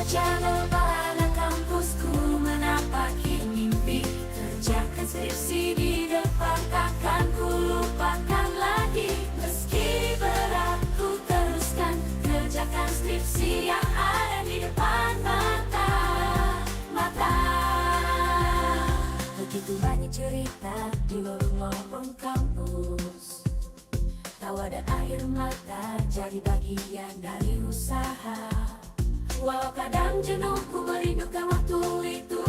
Sama channel pada kampusku menapaki mimpi, kerjakan skripsi di depan, takkan ku lupakan lagi. Meski berat ku teruskan, kerjakan skripsi yang ada di depan mata. Begitu banyak cerita di lorong-lorong kampus, tawa dan air mata jadi bagian dari usaha. Walau kadang jenuh ku merindukan waktu itu.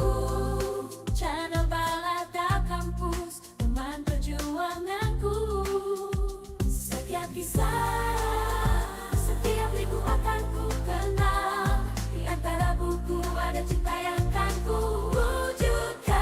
Channel Balada Kampus, teman perjuanganku. Setiap kisah, setiap liku akan ku kenal. Di antara buku ada cinta yang akan ku wujudkan.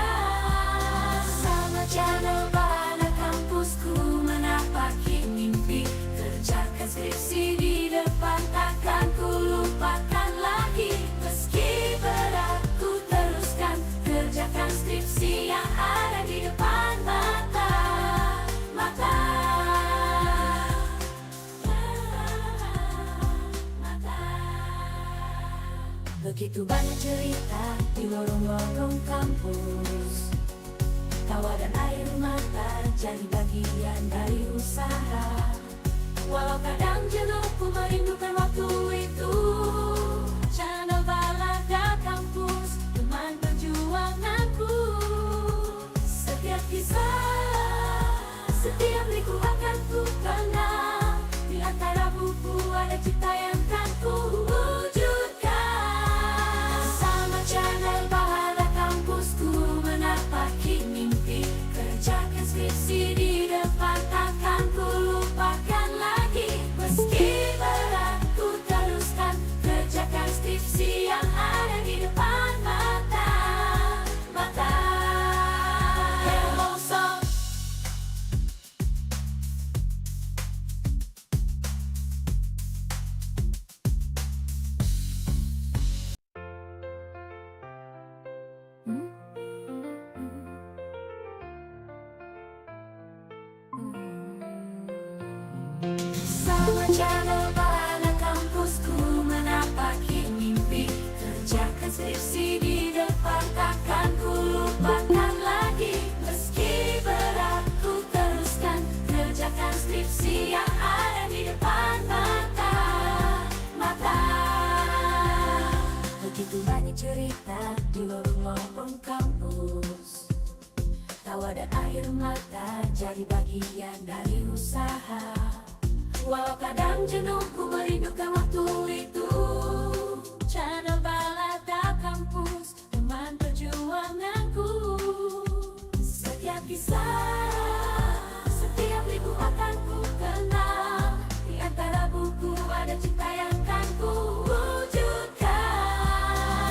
Sama Channel Balada Kampusku menapaki mimpi, kerjakan skripsi di depan, takkan ku lupakan lagi. Meski berat ku teruskan, kerjakan skripsi yang ada di depan mata. Begitu banyak cerita di lorong-lorong kampus, tawa dan air mata jadi bagian dari usaha. Walau kadang jenuh ku merindukan waktu itu. Channel Balada Kampus, teman perjuanganku. Setiap kisah, setiap liku akan ku kenal. Di antara buku ada cinta yang akan ku wujudkan. Sama Channel Balada Kampusku menapaki mimpi, kerjakan skripsi di depan, takkan ku lupakan lagi. Meski berat ku teruskan, kerjakan skripsi yang ada di depan mata. Hermoso. Sama Channel Balada Kampusku menapaki mimpi, kerjakan skripsi di depan, takkan ku lupakan lagi. Meski berat ku teruskan, kerjakan skripsi yang ada di depan mata. Begitu banyak cerita di lorong-lorong kampus, tawa dan air mata jadi bagian dari usaha. Walau kadang jenuh ku merindukan waktu itu. Channel Balada Kampus, teman perjuanganku. Setiap kisah, setiap liku akan ku kenal. Di antara buku ada cinta yang akan ku wujudkan.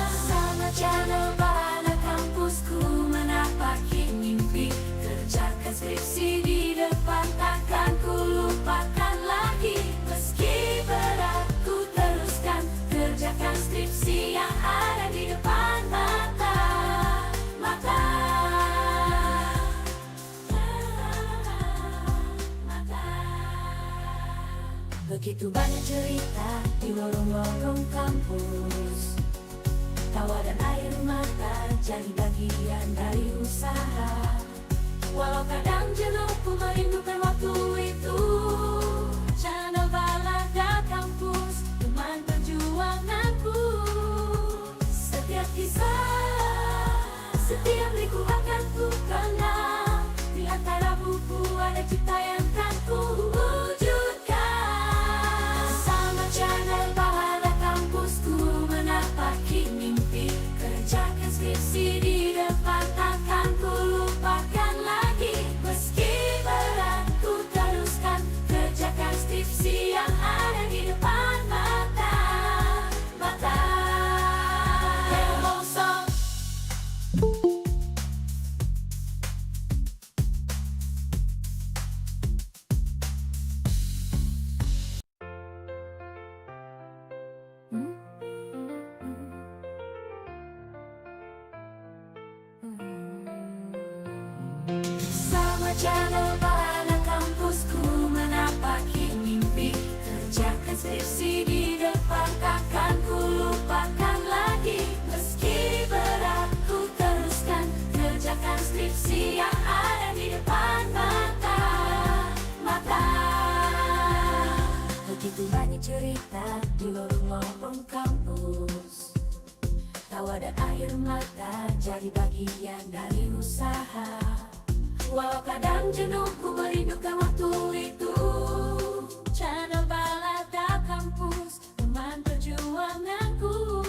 Sama Channel Balada Kampusku menapaki mimpi, kerjakan skripsi di depan, takkan ku lupakan lagi. Meski berat ku teruskan, kerjakan skripsi yang ada di depan mata. Begitu banyak cerita di lorong-lorong kampus, tawa dan air mata jadi bagian dari usaha. Walau kadang jenuh ku merindukan waktu itu. Channel Balada Kampus, teman perjuanganku. Setiap kisah, setiap liku akan ku kenal. Di antara buku ada cinta yang akan ku wujudkan. Sama Channel Balada Kampusku menapaki mimpi, kerjakan skripsi di depan, takkan ku lupakan lagi. Meski berat ku teruskan, kerjakan skripsi yang ada di depan mata. Hermoso. Sama Channel Balada Kampusku menapaki mimpi, kerjakan skripsi di depan, takkan ku lupakan lagi. tawa dan air mata jadi bagian dari usaha. Walau kadang jenuh ku merindukan waktu itu. Channel Balada Kampus, teman perjuanganku.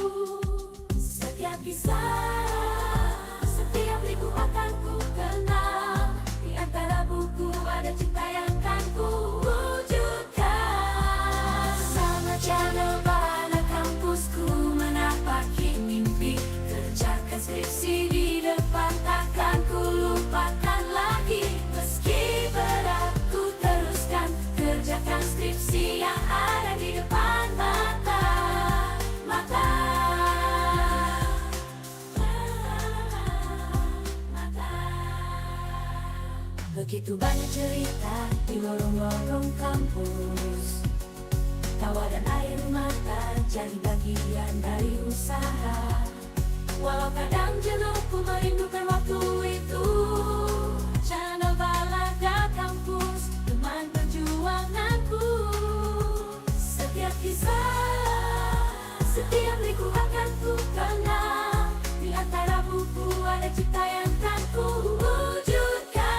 Setiap kisah, setiap liku akan ku kenal. Di antara buku ada cinta yang kan ku wujudkan. Sama Channel Balada Kampusku menapaki mimpi. Kerjakan skripsi di depan takkan ku lupakan lagi. Meski berat ku teruskan. Kerjakan skripsi yang ada di depan mata. Begitu banyak cerita di lorong-lorong kampus. Tawa dan air mata jadi bagian dari usaha. Walau kadang jenuh ku merindukan waktu itu. Channel Balada Kampus, teman perjuanganku. Setiap kisah, setiap liku akan ku kenal. Di antara buku ada cipta yang kan ku wujudkan.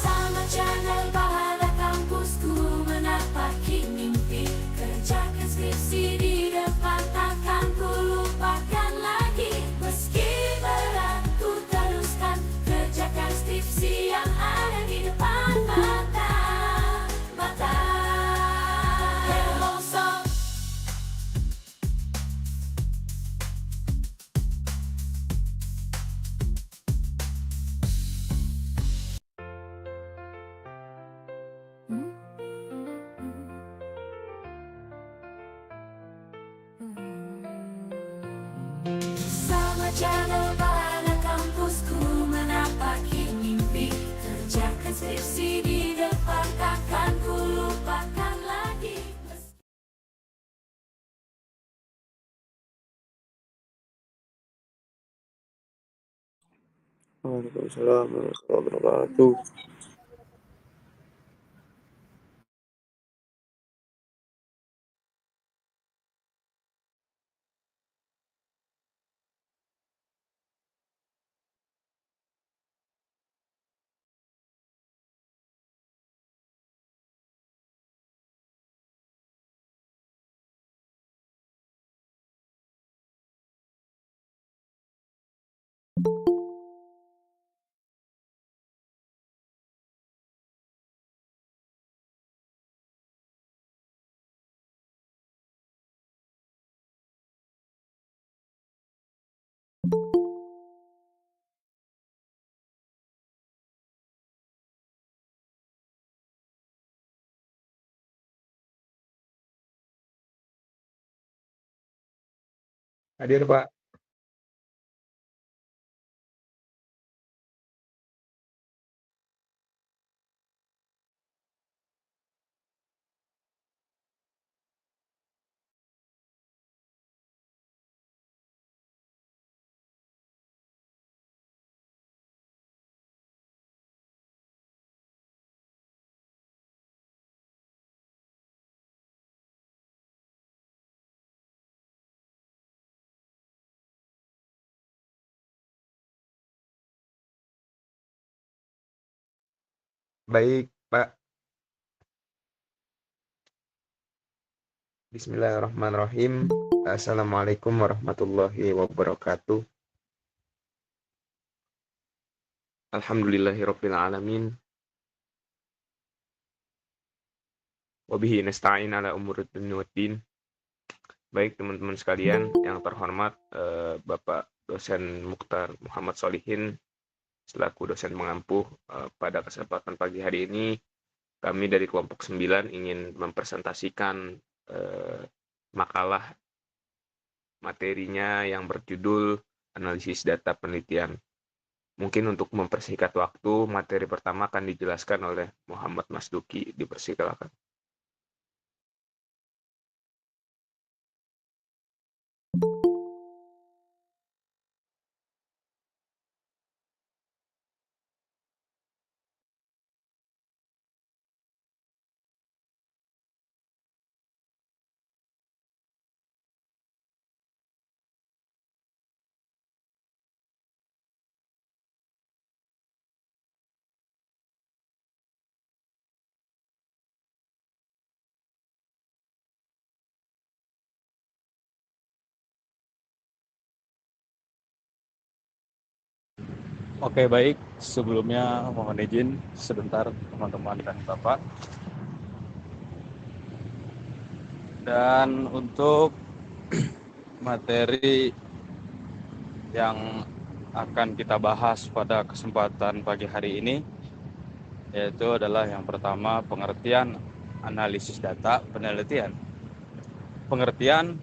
Sama Channel Balada Kampusku menapaki mimpi. Kerjakan skripsi di depan takkan ku lupakan lagi. Meski berat ku teruskan. Kerjakan skripsi yang ada di depan mata. Hello song. Sama Channel Balada Kampusku menapaki mimpi. Kerjakan skripsi di depan takkan ku lupakan lagi. Waalaikumsalam warahmatullahi wabarakatuh. Hadir Pak. Baik Pak. Bismillahirrahmanirrahim. Assalamualaikum warahmatullahi wabarakatuh. Alhamdulillahirabbil alamin. Wabihi nasta'in ala umurid dunya waddin. Baik teman-teman sekalian yang terhormat, Bapak dosen Mukhtar Muhammad Solihin selaku dosen mengampuh, pada kesempatan pagi hari ini kami dari kelompok 9 ingin mempresentasikan makalah materinya yang berjudul analisis data penelitian. Mungkin untuk mempersingkat waktu, materi pertama akan dijelaskan oleh Muhammad Masduki. Dipersilakan. Oke, baik. Sebelumnya mohon izin sebentar teman-teman dan Bapak. Dan untuk materi yang akan kita bahas pada kesempatan pagi hari ini, yaitu adalah yang pertama, pengertian analisis data penelitian. Pengertian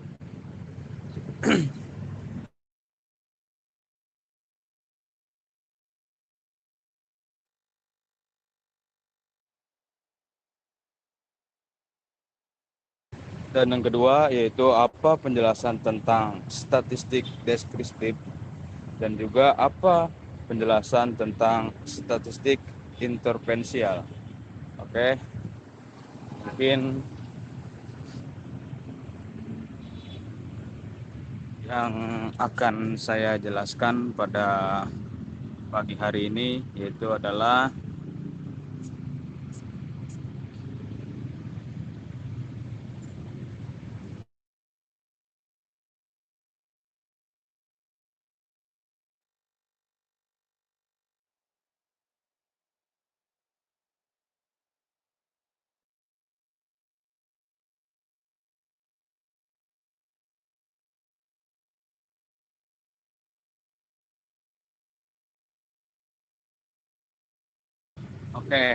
dan yang kedua yaitu apa penjelasan tentang statistik deskriptif dan juga apa penjelasan tentang statistik intervensial. Oke, mungkin yang akan saya jelaskan pada pagi hari ini yaitu adalah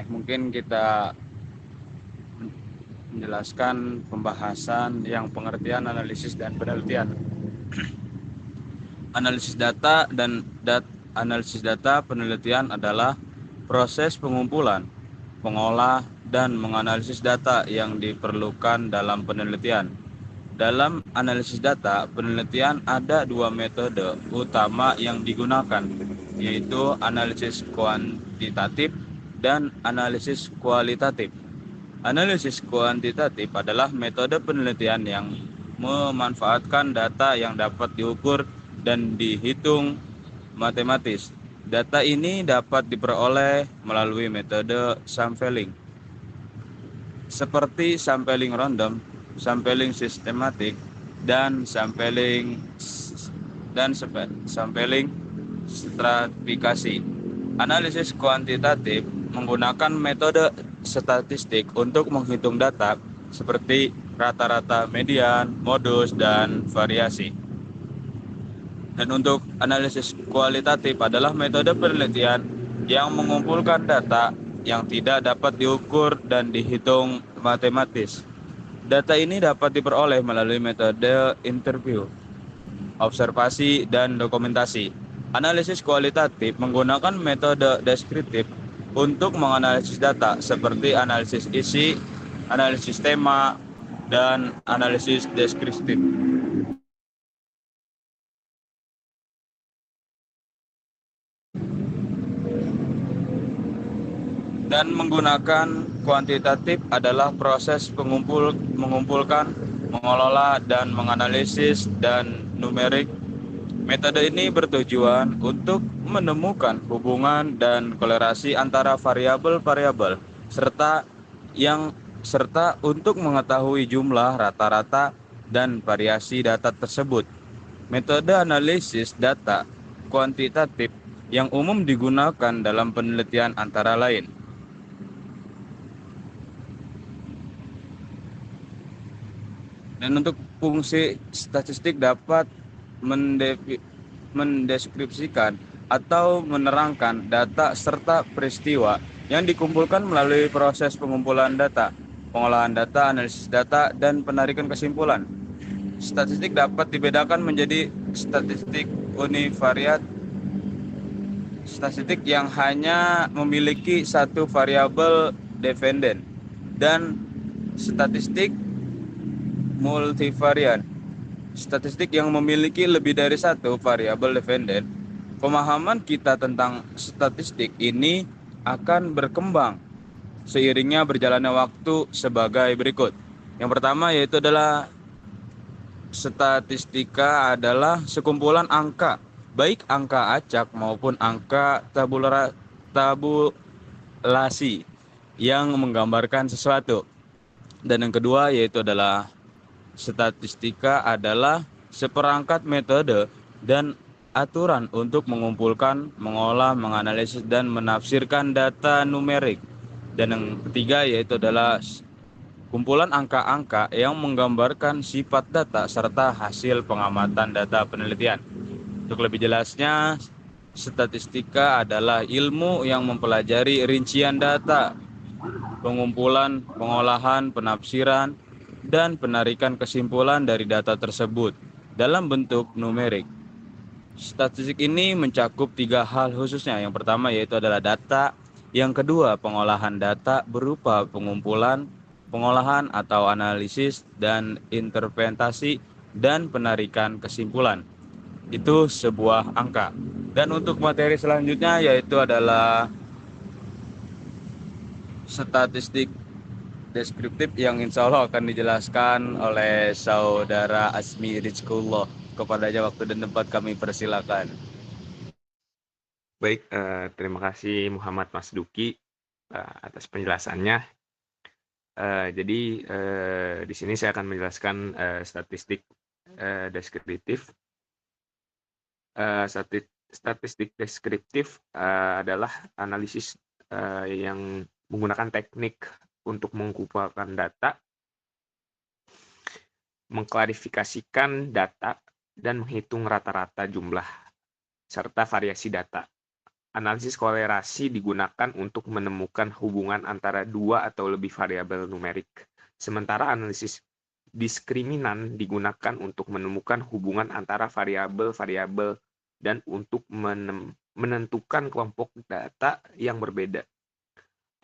mungkin kita menjelaskan pembahasan yang pengertian analisis dan penelitian. Analisis data dan analisis data penelitian adalah proses pengumpulan, mengolah, dan menganalisis data yang diperlukan dalam penelitian. Dalam analisis data penelitian ada dua metode utama yang digunakan, yaitu analisis kuantitatif dan analisis kualitatif. Analisis kuantitatif adalah metode penelitian yang memanfaatkan data yang dapat diukur dan dihitung matematis. Data ini dapat diperoleh melalui metode sampling, seperti sampling random, sampling sistematik, dan sampling stratifikasi. Analisis kuantitatif menggunakan metode statistik untuk menghitung data seperti rata-rata, median, modus, dan variasi. Dan untuk analisis kualitatif adalah metode penelitian yang mengumpulkan data yang tidak dapat diukur dan dihitung matematis. Data ini dapat diperoleh melalui metode interview, observasi, dan dokumentasi. Analisis kualitatif menggunakan metode deskriptif untuk menganalisis data seperti analisis isi, analisis tema, dan analisis deskriptif. Dan menggunakan kuantitatif adalah proses mengumpulkan, mengelola, dan menganalisis dan numerik. Metode ini bertujuan untuk menemukan hubungan dan korelasi antara variabel-variabel serta untuk mengetahui jumlah rata-rata dan variasi data tersebut. Metode analisis data kuantitatif yang umum digunakan dalam penelitian antara lain dan untuk fungsi statistik dapat mendeskripsikan atau menerangkan data serta peristiwa yang dikumpulkan melalui proses pengumpulan data, pengolahan data, analisis data, dan penarikan kesimpulan. Statistik dapat dibedakan menjadi statistik univariat, statistik yang hanya memiliki satu variabel dependen, dan statistik multivariat, statistik yang memiliki lebih dari satu variabel dependen. Pemahaman kita tentang statistik ini akan berkembang seiringnya berjalannya waktu sebagai berikut. Yang pertama yaitu adalah statistika adalah sekumpulan angka, baik angka acak maupun angka tabulasi yang menggambarkan sesuatu. Dan yang kedua yaitu adalah statistika adalah seperangkat metode dan aturan untuk mengumpulkan, mengolah, menganalisis, dan menafsirkan data numerik. Dan yang ketiga yaitu adalah kumpulan angka-angka yang menggambarkan sifat data serta hasil pengamatan data penelitian. Untuk lebih jelasnya, statistika adalah ilmu yang mempelajari rincian data, pengumpulan, pengolahan, penafsiran, dan penarikan kesimpulan dari data tersebut dalam bentuk numerik. Statistik ini mencakup 3 hal khususnya. Yang pertama yaitu adalah data, yang kedua pengolahan data berupa pengumpulan, pengolahan atau analisis, dan interpretasi dan penarikan kesimpulan. Itu sebuah angka. Dan untuk materi selanjutnya yaitu adalah statistik deskriptif yang insya Allah akan dijelaskan oleh saudara Asmi Rizkullah. Kepadanya waktu dan tempat kami persilakan. Baik, terima kasih Muhammad Mas Duki atas penjelasannya. Jadi di sini saya akan menjelaskan statistik deskriptif. Statistik deskriptif adalah analisis yang menggunakan teknik untuk mengumpulkan data, mengklarifikasikan data, dan menghitung rata-rata jumlah serta variasi data. Analisis kolerasi digunakan untuk menemukan hubungan antara dua atau lebih variabel numerik. Sementara analisis diskriminan digunakan untuk menemukan hubungan antara variabel-variabel dan untuk menentukan kelompok data yang berbeda.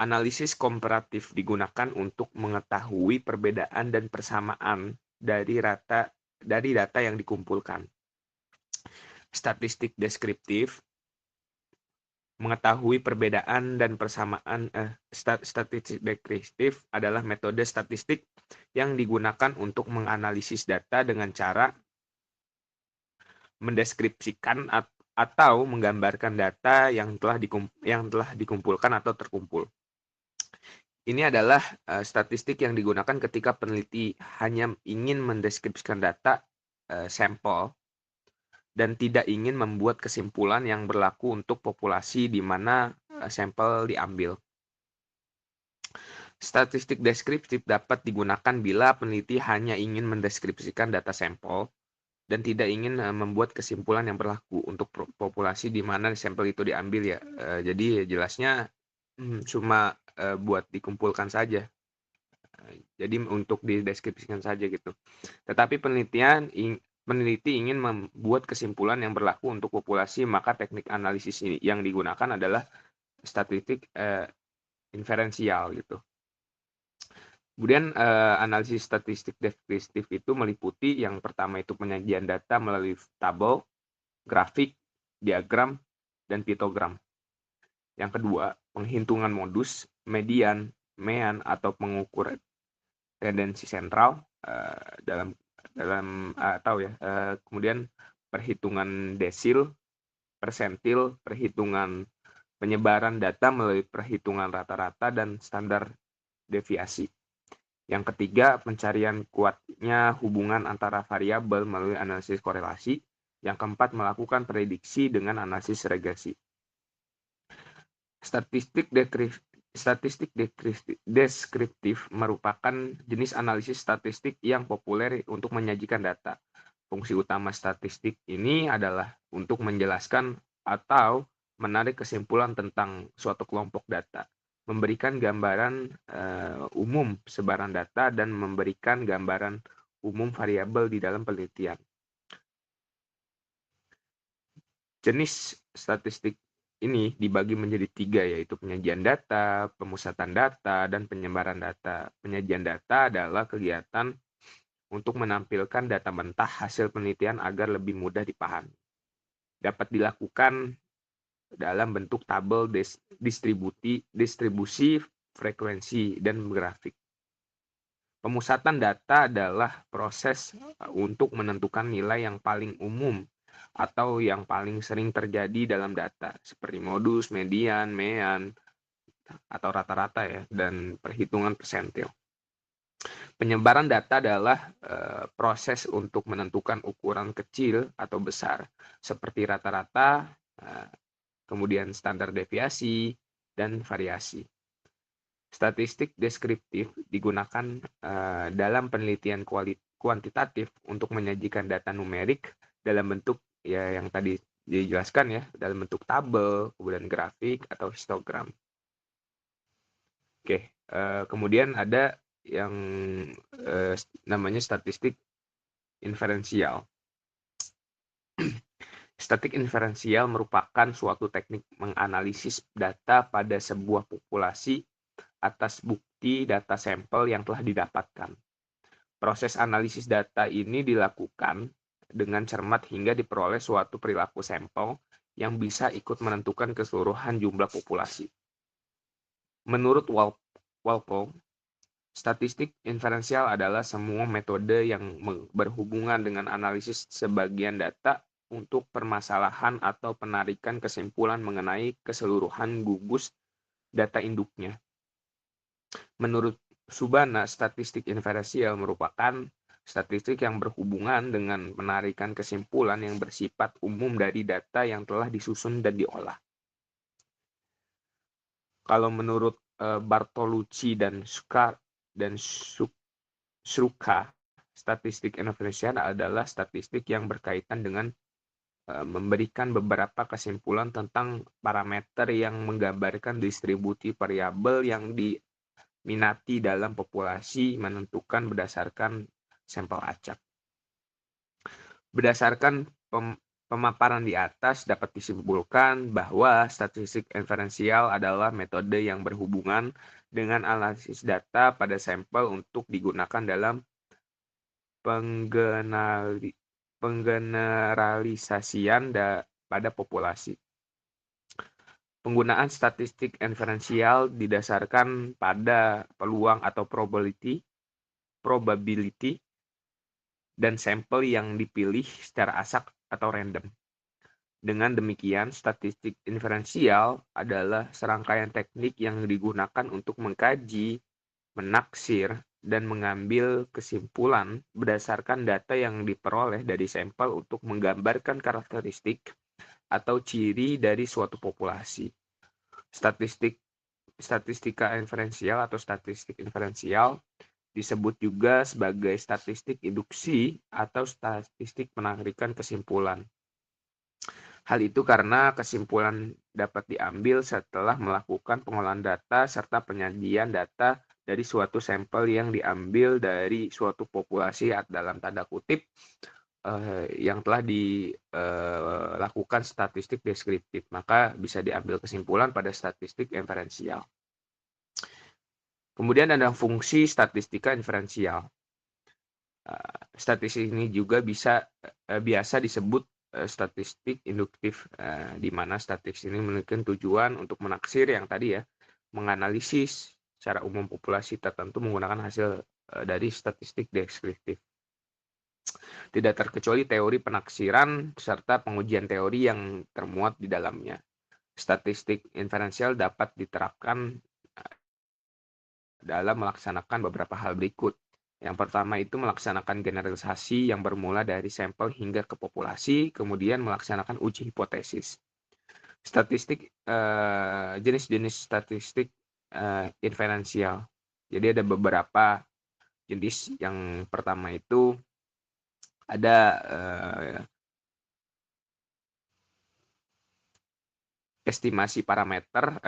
Analisis komparatif digunakan untuk mengetahui perbedaan dan persamaan dari data yang dikumpulkan. Statistik deskriptif mengetahui perbedaan dan persamaan. Statistik deskriptif adalah metode statistik yang digunakan untuk menganalisis data dengan cara mendeskripsikan atau menggambarkan data yang telah dikumpulkan atau terkumpul. Ini adalah statistik yang digunakan ketika peneliti hanya ingin mendeskripsikan data sampel dan tidak ingin membuat kesimpulan yang berlaku untuk populasi di mana sampel diambil. Statistik deskriptif dapat digunakan bila peneliti hanya ingin mendeskripsikan data sampel dan tidak ingin membuat kesimpulan yang berlaku untuk populasi di mana sampel itu diambil ya. Jadi jelasnya cuma buat dikumpulkan saja. Jadi untuk dideskripsikan saja gitu. Tetapi peneliti ingin membuat kesimpulan yang berlaku untuk populasi, maka teknik analisis ini yang digunakan adalah statistik inferensial gitu. Kemudian analisis statistik deskriptif itu meliputi yang pertama itu penyajian data melalui tabel, grafik, diagram, dan piktogram. Yang kedua, penghitungan modus, median, mean atau pengukur tendensi sentral kemudian perhitungan desil, persentil, perhitungan penyebaran data melalui perhitungan rata-rata dan standar deviasi. Yang ketiga, pencarian kuatnya hubungan antara variabel melalui analisis korelasi. Yang keempat, melakukan prediksi dengan analisis regresi. Statistik deskriptif merupakan jenis analisis statistik yang populer untuk menyajikan data. Fungsi utama statistik ini adalah untuk menjelaskan atau menarik kesimpulan tentang suatu kelompok data, memberikan gambaran umum sebaran data, dan memberikan gambaran umum variabel di dalam penelitian. Jenis statistik ini dibagi menjadi 3, yaitu penyajian data, pemusatan data, dan penyebaran data. Penyajian data adalah kegiatan untuk menampilkan data mentah hasil penelitian agar lebih mudah dipahami. Dapat dilakukan dalam bentuk tabel distribusi, frekuensi, dan grafik. Pemusatan data adalah proses untuk menentukan nilai yang paling umum atau yang paling sering terjadi dalam data, seperti modus, median, mean, atau rata-rata ya, dan perhitungan persentil. Penyebaran data adalah proses untuk menentukan ukuran kecil atau besar, seperti rata-rata, kemudian standar deviasi, dan variasi. Statistik deskriptif digunakan dalam penelitian kuantitatif untuk menyajikan data numerik dalam bentuk ya yang tadi dijelaskan ya, dalam bentuk tabel, kemudian grafik atau histogram. Oke, kemudian ada yang namanya statistik inferensial. Statistik inferensial merupakan suatu teknik menganalisis data pada sebuah populasi atas bukti data sampel yang telah didapatkan. Proses analisis data ini dilakukan dengan cermat hingga diperoleh suatu perilaku sampel yang bisa ikut menentukan keseluruhan jumlah populasi. Menurut Walpole, statistik inferensial adalah semua metode yang berhubungan dengan analisis sebagian data untuk permasalahan atau penarikan kesimpulan mengenai keseluruhan gugus data induknya. Menurut Subana, statistik inferensial merupakan statistik yang berhubungan dengan penarikan kesimpulan yang bersifat umum dari data yang telah disusun dan diolah. Kalau menurut Bartolucci dan Sruka, statistik inferensial adalah statistik yang berkaitan dengan memberikan beberapa kesimpulan tentang parameter yang menggambarkan distribusi variabel yang diminati dalam populasi menentukan berdasarkan sampel acak. Berdasarkan pemaparan di atas dapat disimpulkan bahwa statistik inferensial adalah metode yang berhubungan dengan analisis data pada sampel untuk digunakan dalam penggeneralisasian pada populasi. Penggunaan statistik inferensial didasarkan pada peluang atau probability dan sampel yang dipilih secara acak atau random. Dengan demikian, statistik inferensial adalah serangkaian teknik yang digunakan untuk mengkaji, menaksir, dan mengambil kesimpulan berdasarkan data yang diperoleh dari sampel untuk menggambarkan karakteristik atau ciri dari suatu populasi. Statistika inferensial atau statistik inferensial disebut juga sebagai statistik induksi atau statistik penarikan kesimpulan. Hal itu karena kesimpulan dapat diambil setelah melakukan pengolahan data serta penyajian data dari suatu sampel yang diambil dari suatu populasi dalam tanda kutip yang telah dilakukan statistik deskriptif, maka bisa diambil kesimpulan pada statistik inferensial. Kemudian ada fungsi statistika inferensial. Statistik ini juga biasa disebut statistik induktif, di mana statistik ini memiliki tujuan untuk menaksir yang tadi ya, menganalisis secara umum populasi tertentu menggunakan hasil dari statistik deskriptif. Tidak terkecuali teori penaksiran serta pengujian teori yang termuat di dalamnya. Statistik inferensial dapat diterapkan dalam melaksanakan beberapa hal berikut. Yang pertama itu melaksanakan generalisasi yang bermula dari sampel hingga ke populasi, kemudian melaksanakan uji hipotesis. Jenis-jenis statistik inferensial. Jadi ada beberapa jenis. Yang pertama itu ada estimasi parameter,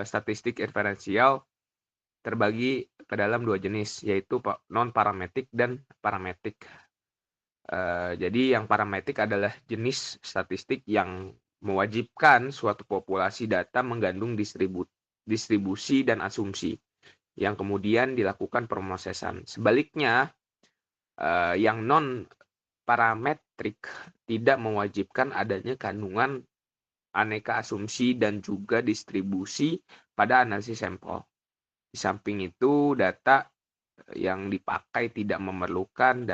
statistik inferensial terbagi ke dalam dua jenis, yaitu non-parametrik dan parametrik. Jadi yang parametrik adalah jenis statistik yang mewajibkan suatu populasi data mengandung distribusi dan asumsi, yang kemudian dilakukan pemrosesan. Sebaliknya, yang non-parametrik tidak mewajibkan adanya kandungan aneka asumsi dan juga distribusi pada analisis sampel. Di samping itu, data yang dipakai tidak memerlukan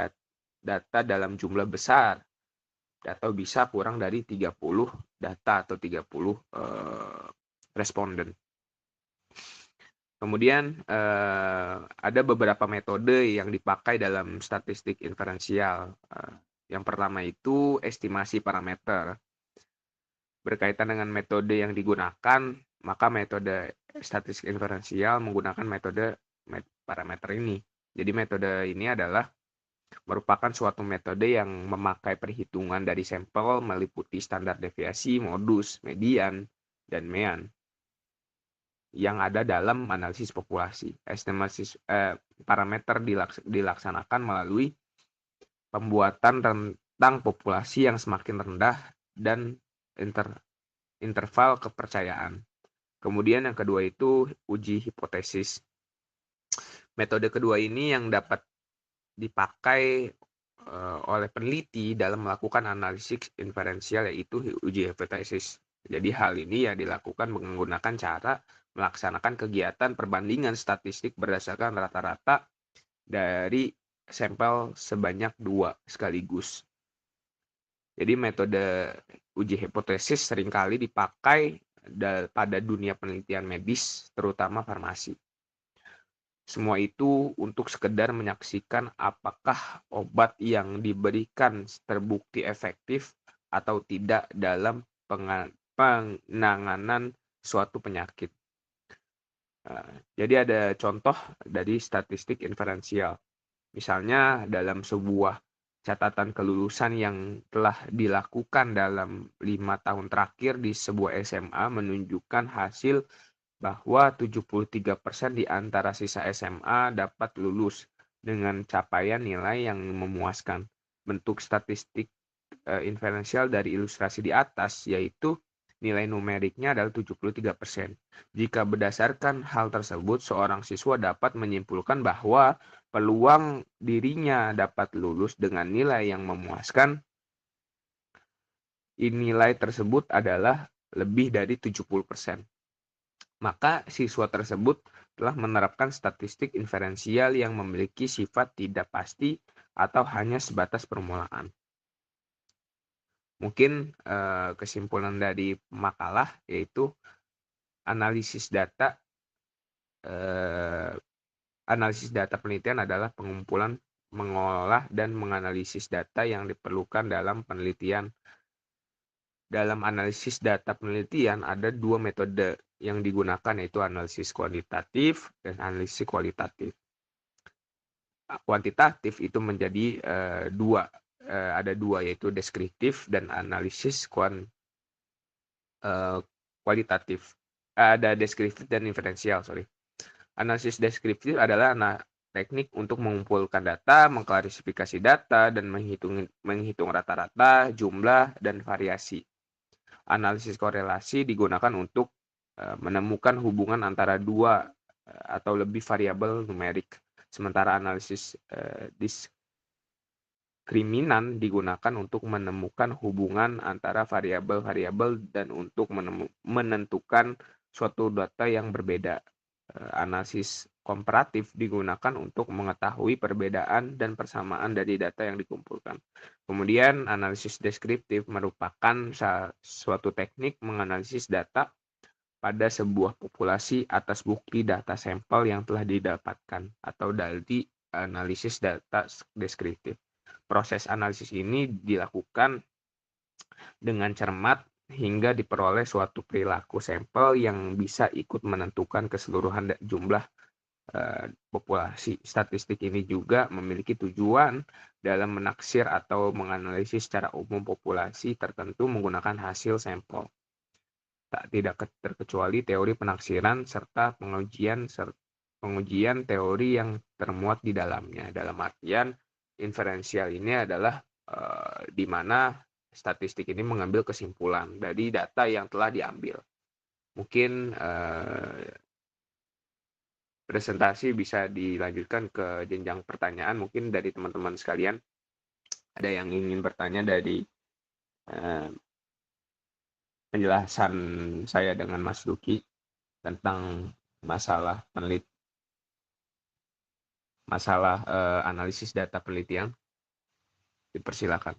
data dalam jumlah besar atau bisa kurang dari 30 data atau 30 responden. Kemudian ada beberapa metode yang dipakai dalam statistik inferensial. Yang pertama itu estimasi parameter. Berkaitan dengan metode yang digunakan, maka metode statistik inferensial menggunakan metode parameter ini. Jadi metode ini adalah merupakan suatu metode yang memakai perhitungan dari sampel meliputi standar deviasi, modus, median, dan mean yang ada dalam analisis populasi. Estimasi parameter dilaksanakan melalui pembuatan rentang populasi yang semakin rendah dan interval kepercayaan. Kemudian yang kedua itu uji hipotesis. Metode kedua ini yang dapat dipakai oleh peneliti dalam melakukan analisis inferensial, yaitu uji hipotesis. Jadi hal ini ya dilakukan menggunakan cara melaksanakan kegiatan perbandingan statistik berdasarkan rata-rata dari sampel sebanyak 2 sekaligus. Jadi metode uji hipotesis seringkali dipakai pada dunia penelitian medis, terutama farmasi. Semua itu untuk sekedar menyaksikan apakah obat yang diberikan terbukti efektif atau tidak dalam penanganan suatu penyakit. Jadi ada contoh dari statistik inferensial. Misalnya dalam sebuah catatan kelulusan yang telah dilakukan dalam 5 tahun terakhir di sebuah SMA menunjukkan hasil bahwa 73% di antara sisa SMA dapat lulus dengan capaian nilai yang memuaskan. Bentuk statistik inferensial dari ilustrasi di atas yaitu nilai numeriknya adalah 73%. Jika berdasarkan hal tersebut, seorang siswa dapat menyimpulkan bahwa peluang dirinya dapat lulus dengan nilai yang memuaskan. Nilai tersebut adalah lebih dari 70%. Maka siswa tersebut telah menerapkan statistik inferensial yang memiliki sifat tidak pasti atau hanya sebatas permulaan. Mungkin kesimpulan dari makalah yaitu analisis data penelitian adalah pengumpulan, mengolah, dan menganalisis data yang diperlukan dalam penelitian. Dalam analisis data penelitian ada 2 metode yang digunakan, yaitu analisis kuantitatif dan analisis kualitatif. Kuantitatif itu menjadi ada dua, yaitu deskriptif dan analisis kualitatif. Ada deskriptif dan inferensial, Analisis deskriptif adalah teknik untuk mengumpulkan data, mengklasifikasi data, dan menghitung rata-rata, jumlah, dan variasi. Analisis korelasi digunakan untuk menemukan hubungan antara 2 atau lebih variabel numerik. Sementara analisis diskriminan digunakan untuk menemukan hubungan antara variabel-variabel dan untuk menentukan suatu data yang berbeda. Analisis komparatif digunakan untuk mengetahui perbedaan dan persamaan dari data yang dikumpulkan. Kemudian analisis deskriptif merupakan suatu teknik menganalisis data pada sebuah populasi atas bukti data sampel yang telah didapatkan atau dari analisis data deskriptif. Proses analisis ini dilakukan dengan cermat hingga diperoleh suatu perilaku sampel yang bisa ikut menentukan keseluruhan jumlah populasi. Statistik ini juga memiliki tujuan dalam menaksir atau menganalisis secara umum populasi tertentu menggunakan hasil sampel. Tidak terkecuali teori penaksiran serta pengujian teori yang termuat di dalamnya. Dalam artian inferensial ini adalah di mana statistik ini mengambil kesimpulan dari data yang telah diambil. Mungkin presentasi bisa dilanjutkan ke jenjang pertanyaan. Mungkin dari teman-teman sekalian ada yang ingin bertanya dari penjelasan saya dengan Mas Duki tentang masalah analisis data penelitian. Dipersilakan.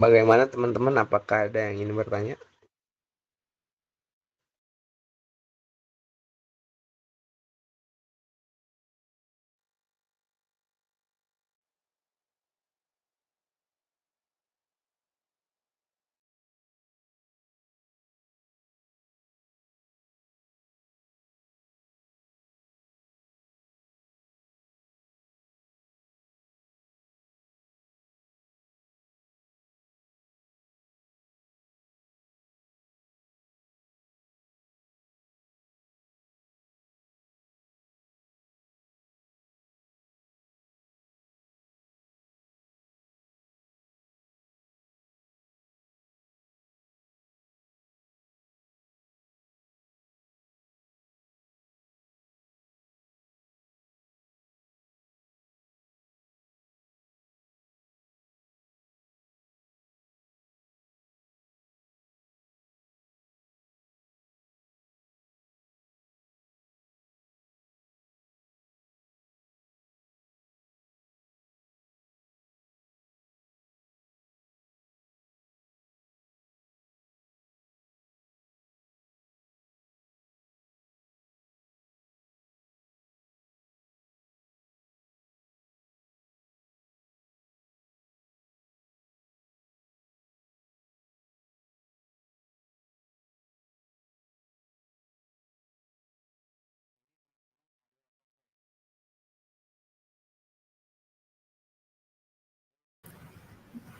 Bagaimana teman-teman? Apakah ada yang ingin bertanya?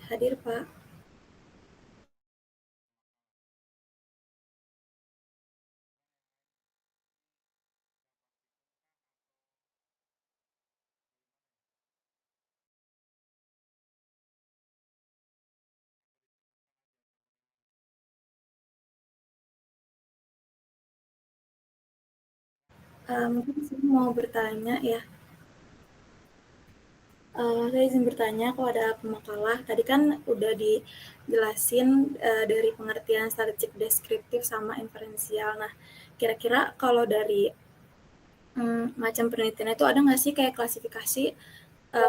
Hadir, Pak. Mungkin saya mau bertanya ya. Saya izin bertanya kalau ada pemakalah. Tadi kan udah dijelasin dari pengertian statistik deskriptif sama inferensial. Nah, kira-kira kalau dari macam penelitian itu ada nggak sih kayak klasifikasi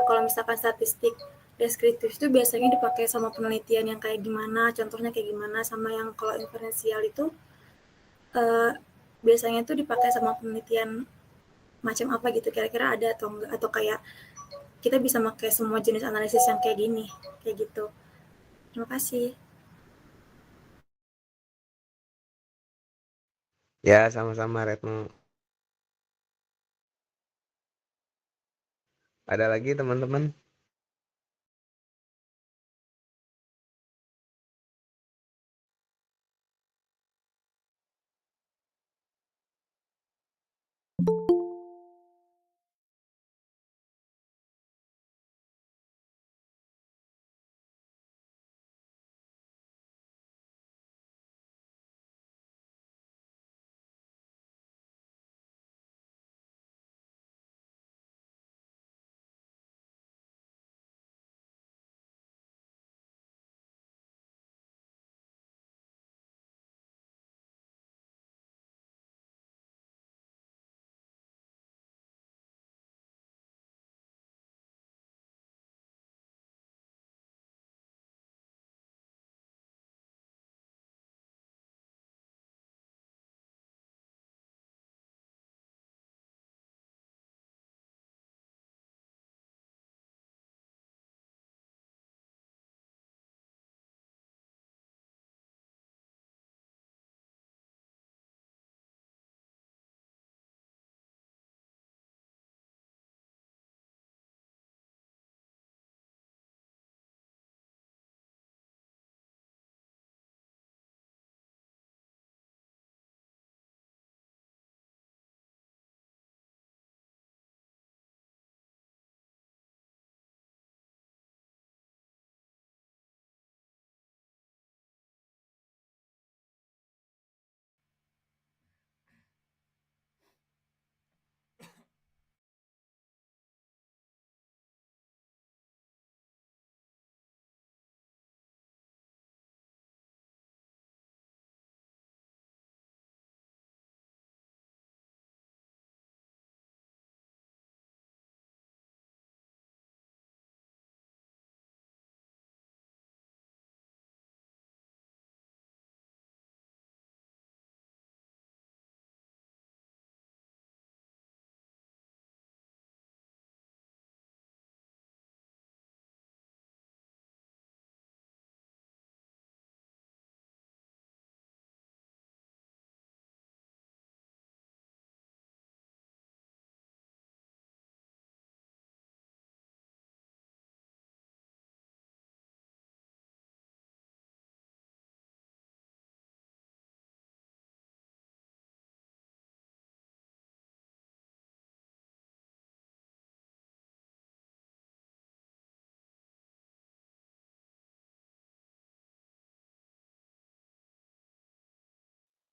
kalau misalkan statistik deskriptif itu biasanya dipakai sama penelitian yang kayak gimana, contohnya kayak gimana, sama yang kalau inferensial itu uh, biasanya itu dipakai sama penelitian macam apa gitu, kira-kira ada atau enggak, atau kayak kita bisa pakai semua jenis analisis yang kayak gini, kayak gitu. Terima kasih. Ya, sama-sama Retno. Ada lagi teman-teman?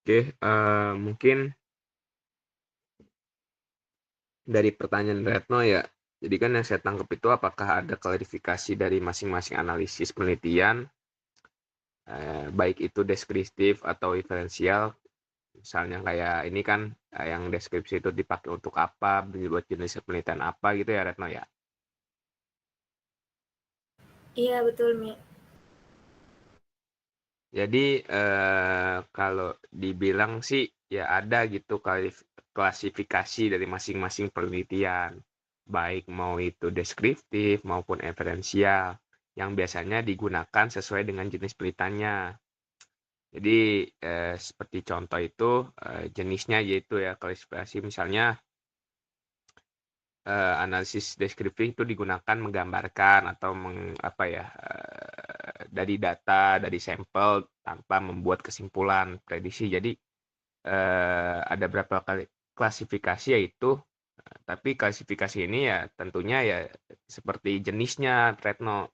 Oke, mungkin dari pertanyaan Retno ya, jadi kan yang saya tangkap itu apakah ada klarifikasi dari masing-masing analisis penelitian, baik itu deskriptif atau inferensial, misalnya kayak ini kan yang deskripsi itu dipakai untuk apa, buat jenis penelitian apa gitu ya Retno ya. Iya, betul, Mi. Jadi kalau dibilang sih ya ada gitu klasifikasi dari masing-masing penelitian, baik mau itu deskriptif maupun inferensial, yang biasanya digunakan sesuai dengan jenis penelitiannya. Jadi seperti contoh itu jenisnya yaitu ya klasifikasi misalnya analisis deskriptif itu digunakan menggambarkan atau dari data, dari sampel tanpa membuat kesimpulan prediksi. Jadi ada berapa kali klasifikasi yaitu, tapi klasifikasi ini ya tentunya ya seperti jenisnya, Retno.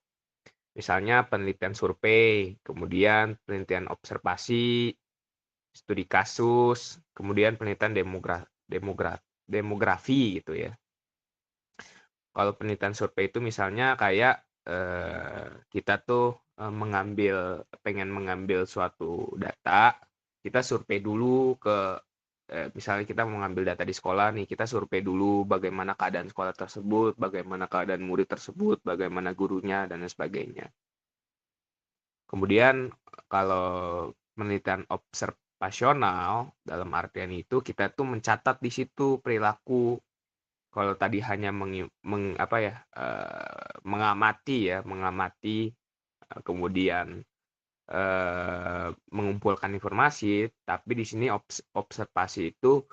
Misalnya penelitian survei, kemudian penelitian observasi, studi kasus, kemudian penelitian demografi gitu ya. Kalau penelitian survei itu misalnya kayak kita tuh pengen mengambil suatu data, kita survei dulu ke misalnya kita mau ngambil data di sekolah nih, kita survei dulu bagaimana keadaan sekolah tersebut, bagaimana keadaan murid tersebut, bagaimana gurunya dan lain sebagainya. Kemudian kalau penelitian observasional dalam artian itu kita tuh mencatat di situ perilaku. Kalau tadi hanya mengamati, kemudian mengumpulkan informasi, tapi di sini observasi itu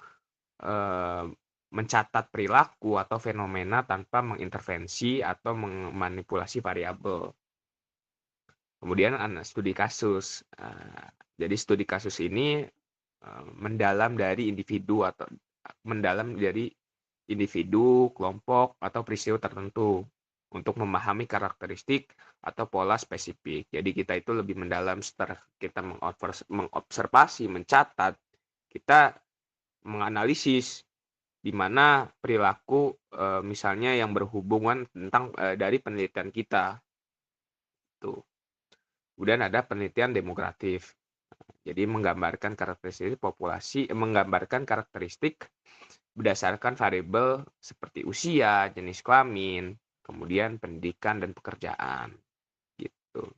mencatat perilaku atau fenomena tanpa mengintervensi atau memanipulasi variabel. Kemudian studi kasus. Jadi studi kasus ini mendalam dari individu, kelompok, atau peristiwa tertentu untuk memahami karakteristik atau pola spesifik. Jadi kita itu lebih mendalam setelah kita mengobservasi, mencatat, kita menganalisis di mana perilaku misalnya yang berhubungan tentang dari penelitian kita. Tuh. Kemudian ada penelitian demografi. Jadi menggambarkan karakteristik berdasarkan variabel seperti usia, jenis kelamin, kemudian pendidikan dan pekerjaan gitu.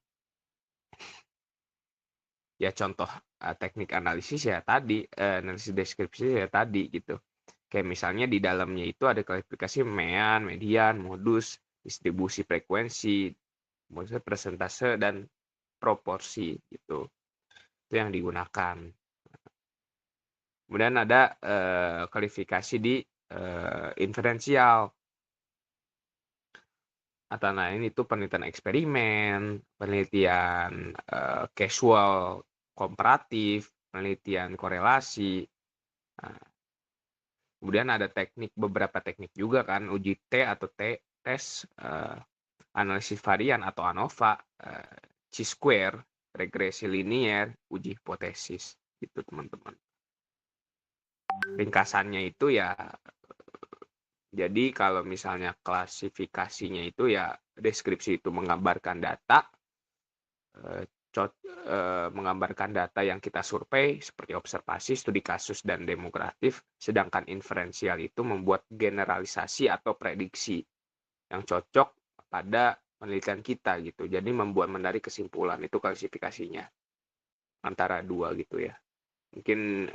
Ya contoh teknik analisis ya tadi, analisis deskripsi ya tadi gitu. Kayak misalnya di dalamnya itu ada klasifikasi mean, median, modus, distribusi frekuensi, modus persentase dan proporsi gitu. Itu yang digunakan. Kemudian ada kualifikasi di inferensial. Atau lain itu penelitian eksperimen, penelitian casual komparatif, penelitian korelasi. Nah, kemudian ada beberapa teknik juga kan, uji T atau tes, analisis varian atau ANOVA, chi-square, regresi linier, uji hipotesis, gitu teman-teman. Ringkasannya itu ya, jadi kalau misalnya klasifikasinya itu ya deskripsi itu menggambarkan data, menggambarkan data yang kita survei seperti observasi, studi kasus, dan demografis, sedangkan inferensial itu membuat generalisasi atau prediksi yang cocok pada penelitian kita gitu. Jadi menarik kesimpulan, itu klasifikasinya antara dua gitu ya. Mungkin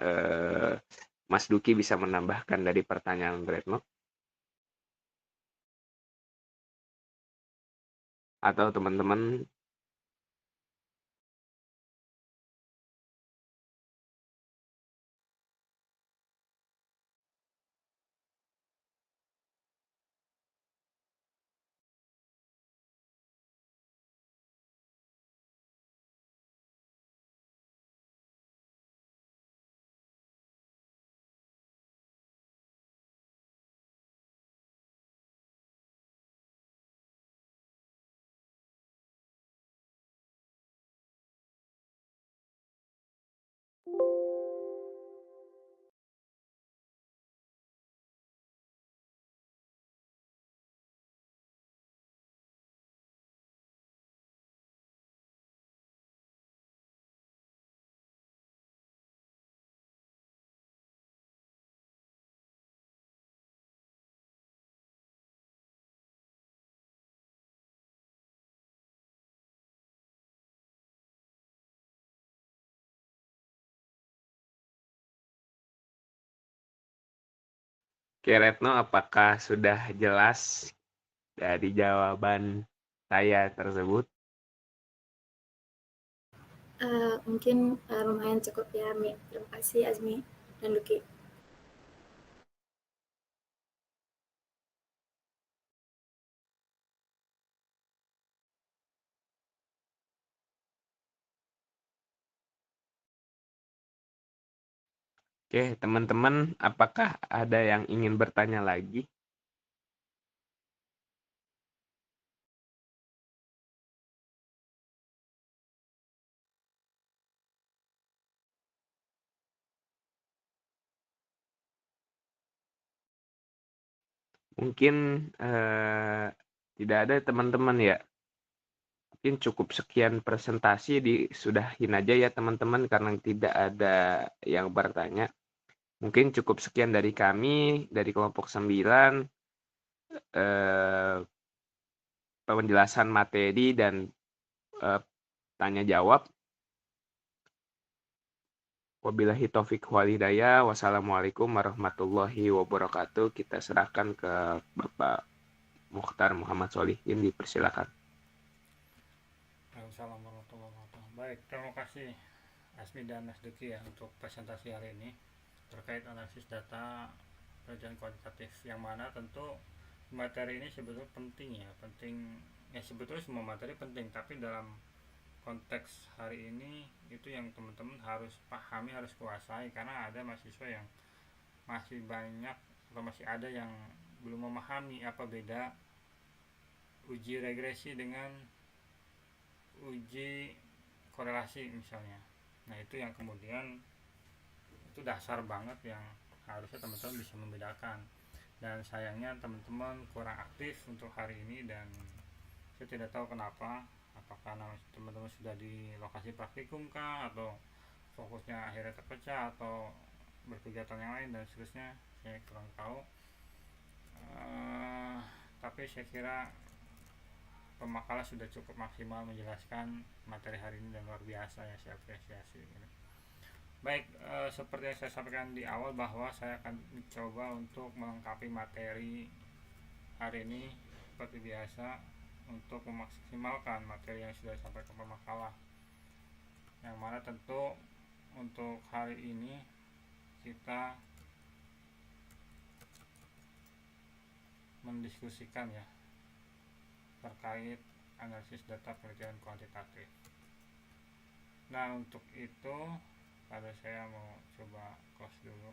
Mas Duki bisa menambahkan dari pertanyaan Retno atau teman-teman. Oke, Retno, apakah sudah jelas dari jawaban saya tersebut? Mungkin lumayan cukup ya, Mi. Terima kasih Azmi dan Luki. Oke, teman-teman, apakah ada yang ingin bertanya lagi? Mungkin tidak ada teman-teman ya. Mungkin cukup sekian presentasi, disudahin aja ya teman-teman karena tidak ada yang bertanya. Mungkin cukup sekian dari kami, dari kelompok 9, penjelasan materi dan tanya jawab. Wabillahi taufik wal hidayah. Wassalamualaikum warahmatullahi wabarakatuh. Kita serahkan ke Bapak Mukhtar Muhammad Solihin, dipersilakan. Assalamualaikum warahmatullahi wabarakatuh. Baik, terima kasih Asmi dan Mas Duki ya untuk presentasi hari ini terkait analisis data penelitian kuantitatif, yang mana tentu materi ini sebetulnya penting ya, sebetulnya semua materi penting, tapi dalam konteks hari ini itu yang teman-teman harus pahami, harus kuasai, karena ada mahasiswa yang masih banyak atau masih ada yang belum memahami apa beda uji regresi dengan uji korelasi misalnya. Nah, itu yang kemudian itu dasar banget yang harusnya teman-teman bisa membedakan, dan sayangnya teman-teman kurang aktif untuk hari ini, dan saya tidak tahu kenapa, apakah teman-teman sudah di lokasi praktikum kah, atau fokusnya akhirnya terpecah, atau berkegiatan yang lain dan seterusnya, saya kurang tahu. Tapi saya kira pemakalah sudah cukup maksimal menjelaskan materi hari ini dan luar biasa ya, saya apresiasi. Baik, seperti yang saya sampaikan di awal bahwa saya akan mencoba untuk melengkapi materi hari ini seperti biasa untuk memaksimalkan materi yang sudah disampaikan pemakalah, yang mana tentu untuk hari ini kita mendiskusikan ya terkait analisis data penelitian kuantitatif. Nah, untuk itu pada saya mau coba close dulu.